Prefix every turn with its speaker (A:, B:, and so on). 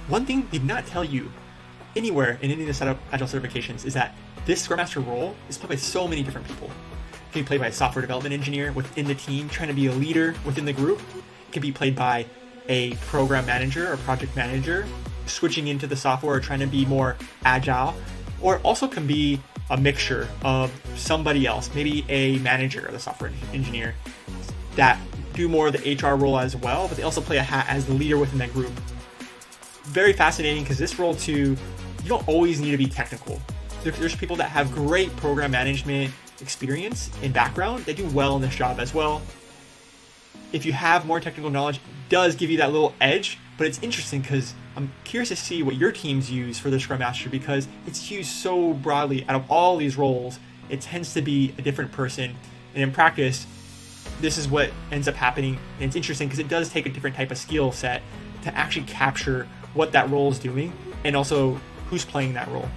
A: One thing they did not tell you anywhere in any of the setup Agile certifications is that this Scrum Master role is played by so many different people. It can be played by a software development engineer within the team trying to be a leader within the group. It can be played by a program manager or project manager switching into the software or trying to be more agile, or it also can be a mixture of somebody else, maybe a manager or the software engineer that do more of the HR role as well, but they also play a hat as the leader within that group. Very fascinating because this role too, you don't always need to be technical. There's people that have great program management experience and background that do well in this job as well. If you have more technical knowledge, it does give you that little edge, but it's interesting because I'm curious to see what your teams use for the Scrum Master because it's used so broadly out of all these roles. It tends to be a different person, and in practice, this is what ends up happening. And it's interesting because it does take a different type of skill set to actually capture what that role is doing and also who's playing that role.